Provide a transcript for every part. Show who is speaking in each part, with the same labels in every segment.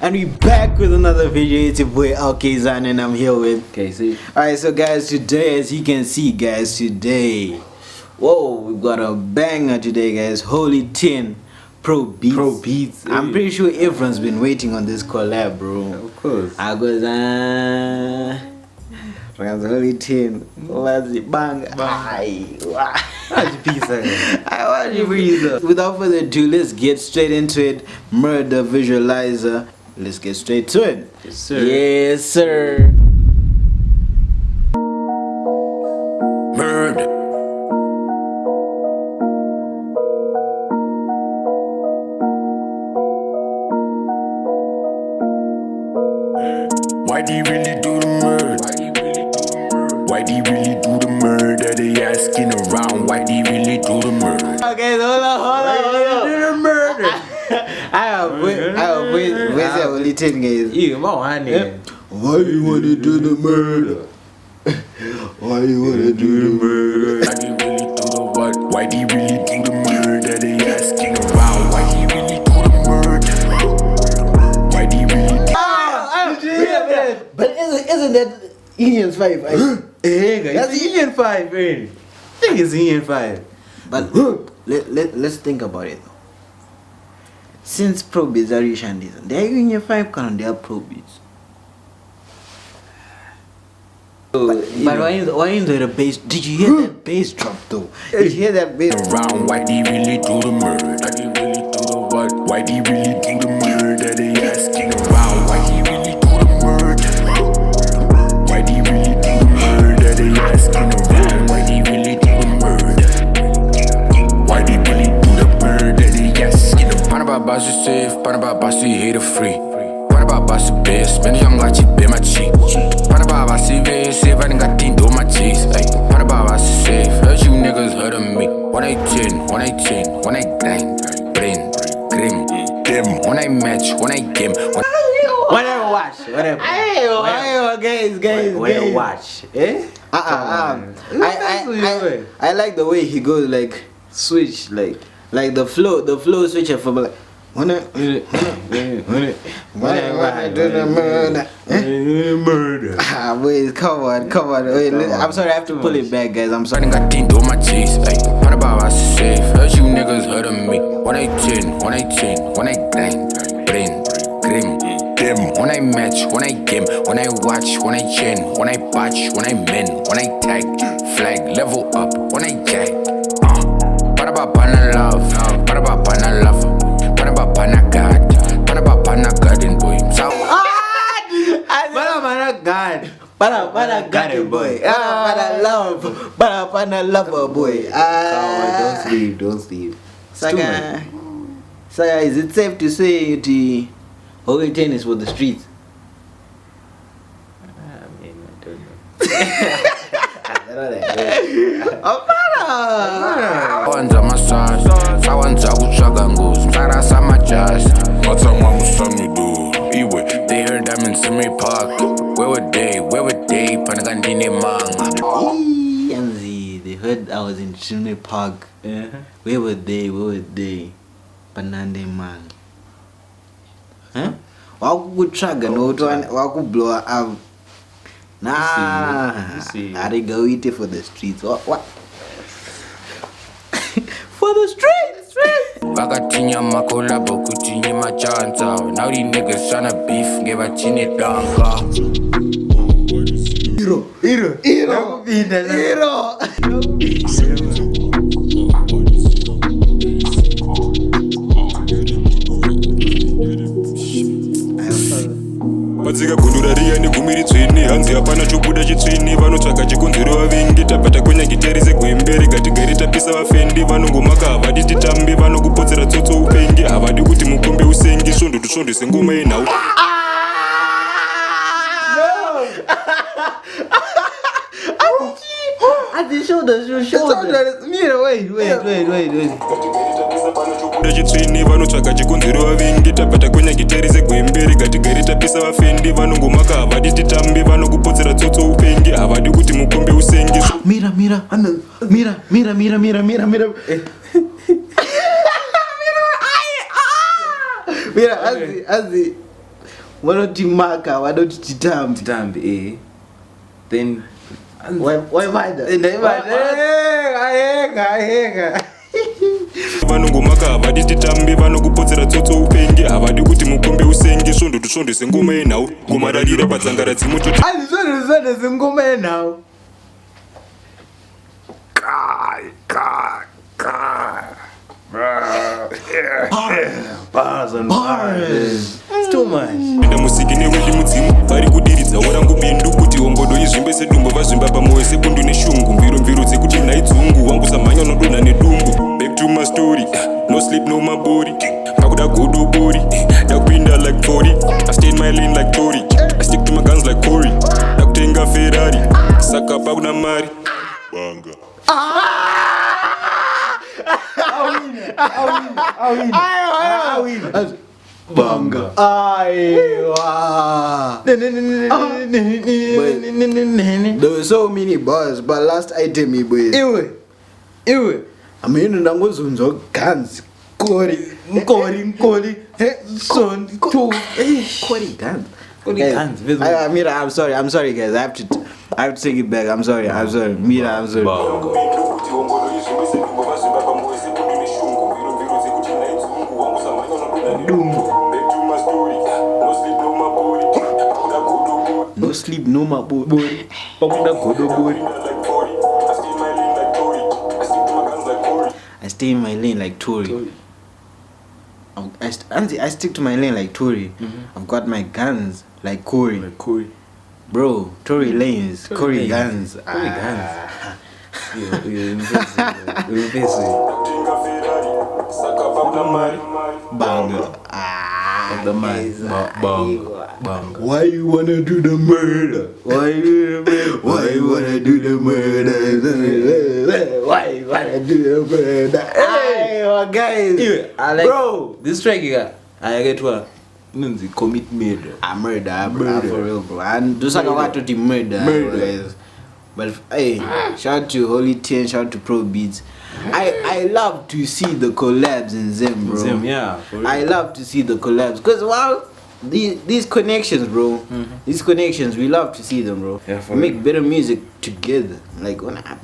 Speaker 1: And we back with another video. It's your boy Kayzano and I'm here with
Speaker 2: KC.
Speaker 1: Alright, so guys, today, as you can see guys, today, whoa, we've got a banger today guys. Holy Ten Probeatz. I'm pretty sure everyone's been waiting on this collab, bro.
Speaker 2: Of course.
Speaker 1: I goes Holy Ten. Let's bang. Without further ado, let's get straight into it. Murder visualizer. Let's get straight to it.
Speaker 2: Yes, sir.
Speaker 1: Yes, sir.
Speaker 3: Murder. Why do you really do the murder? Why do you really do the murder? They asking around, why do you really do the murder?
Speaker 1: Okay, hold on. Do the murder. Where's the Holy Ten guys?
Speaker 2: You, my honey.
Speaker 1: Why you wanna do the murder? Why you wanna do the murder?
Speaker 3: Why do you really do the what? Why do you really do the murder? They asking around, why do you really do the murder? Why do you really do
Speaker 1: But isn't that Indians 5?
Speaker 2: That's Indian 5, man. I think it's Indian 5.
Speaker 1: But let's think about it though. Since Probeatz are Rishandis, they are Union 5 and they are Probeatz. But why is there a bass? Did you hear that bass drop though? Did you hear that bass?
Speaker 3: around? Why do you really do the murder? Why do you really do the what? Why do you really do the murder? They asking around, why do you really do the murder? Why do you really do the murder? They asking around, why do you really do the murder? Why do you really do the murder? They asking around. Panababa se safe, Panababa se hater free. Panababa se best, many young like you be my cheek. Panababa se best, save I got teen do my cheese. Panababa se safe, heard you niggas heard of me. 118, 118, 189, brain, grim, dim. When I match, when I game,
Speaker 2: Whatever watch. Whatever.
Speaker 1: Guys.
Speaker 2: Whatever watch. Eh?
Speaker 1: I like the way he goes like switch like the flow switcher from like when I do the murder. Wait, come on. Wait, I'm sorry, I have to pull it back, guys. I'm sorry.
Speaker 3: I got teen do my cheese. Panababa se safe, heard you niggas heard of me. 118, 118, 189, brain, grim, dim. When I match, when I game, when I watch, when I chain, when I batch, when I men, when I tag, flag, level up, when I jack. Panababa love, Panababa love, Panababa God, Panababa garden boy.
Speaker 1: Para garden boy. Para love. Para lover boy.
Speaker 2: Don't sleep.
Speaker 1: Saga, is it safe to say the Holy Ten is for the streets?
Speaker 2: I mean, I don't know.
Speaker 3: Wanza massage, sawanza kuchaga ngozi, msarasa majazi. Matamwa musamidu, iwe. They heard I'm in Simi Park. Where were they? Panagandine manga.
Speaker 1: They heard I was in Shona Park. Where were they? Panande man. Huh? Waku traga no waku blow up. Nah, I go eat it for the streets. What? For the streets.
Speaker 3: Vakatinya makolabo kutinye machanza. Now these niggas tryna beef, give a chini danka.
Speaker 1: Hero.
Speaker 4: Madzika gundura riya negumiri tsvini hanzi hapana chobuda chitsvini vanotsvaga chikonzero vavengi tabata kunyangiterise gwemberi gatigari tapisa vafendi vanongomaka havadi titambi vanokupotsera tsotso upengi havadi kuti mukombe usengi svondo sengoma yenhau. Chitsvini vanotsvaga chikonzero vavengi tabata kunyangiterise gwemberi gatigari tapisa vafendi vanongomaka havadi titambi vanokupotsera tsotso upengi havadi kuti mukombe usengi.
Speaker 1: Mira. Mira, Azi. Wanotimaka, wanotitambi.
Speaker 2: Titambi, eh. Then
Speaker 1: Why mother?
Speaker 4: vanongomaka havadi titambi vanokupotsera tsotso upenge havadi kuti mukombe usenge svondo tusvondo sengoma yenhau ngoma rarira padzangara dzimototi
Speaker 1: Azvozvo sengoma yenhau.
Speaker 2: bars and bars. It's too much.
Speaker 4: enda musiki newendi mudzimu vari kudiridza orangu bindu kuti hombodo izvimbe sedumbu vazvimba pamwoyo sebundu neshungu mviromviro dzekuti nhaidzungu wangu samhanya unodonha nedumbu. Back to my story, no sleep no mabori pakuda godobori ndakupinda like 40 I stay in my lane like Tory I stick to my guns like Corey ndakutenga Ferrari saka pakuna mari banga.
Speaker 1: Banga. There were so many bars, but last item he boy.
Speaker 2: Iwe.
Speaker 1: I mean, ndangozunzwa guns. Kori. Son two. Kori guns. Mira, I'm sorry guys. I have to take it back. I'm sorry. Mira, I'm sorry. No sleep, no more body. I stay in my lane like Tory. I stick to my lane like Tory. I've got my guns like Corey. Bro, Tory lanes, Corey guns. Banga. Why you wanna do the murder? Why you wanna do the murder? Hey, guys.
Speaker 2: I like,
Speaker 1: bro,
Speaker 2: this track you got. I get what? Commit murder.
Speaker 1: Murder for real, bro. And do something about the murder. Guys. But hey, shout out to Holy Ten, shout out to Probeatz. I love to see the collabs in Zim, bro.
Speaker 2: Yeah.
Speaker 1: I love to see the collabs because wow, these connections, bro. These connections, we love to see them, bro.
Speaker 2: Yeah,
Speaker 1: we make better music together, like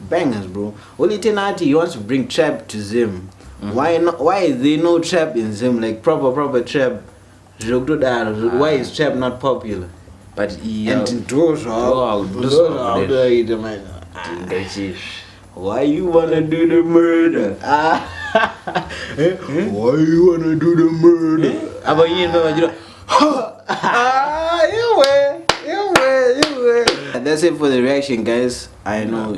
Speaker 1: bangers, bro. Holy Ten he wants to bring trap to Zim. Why not? Why is there no trap in Zim? Like proper trap. Why is trap not popular?
Speaker 2: But
Speaker 1: why you wanna do the murder? Why you wanna do the murder? And that's it for the reaction, guys. I know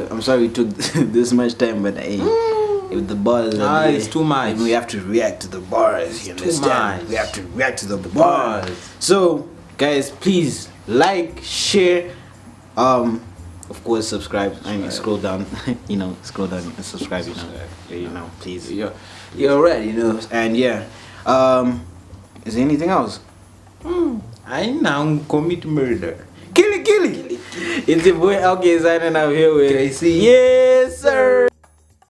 Speaker 1: I'm sorry it took this much time, but hey, if the bars are
Speaker 2: it's too much.
Speaker 1: we have to react to the bars. You understand?
Speaker 2: much.
Speaker 1: We have to react to the bars. So, guys, please like, share, of course, subscribe. I mean, scroll down. Scroll down and subscribe. Please.
Speaker 2: You're right,
Speaker 1: And yeah, is there anything else?
Speaker 2: I now commit murder.
Speaker 1: Kill it. It's your boy Kayzano, and I'm here with
Speaker 2: Kayzano.
Speaker 1: Yes, sir.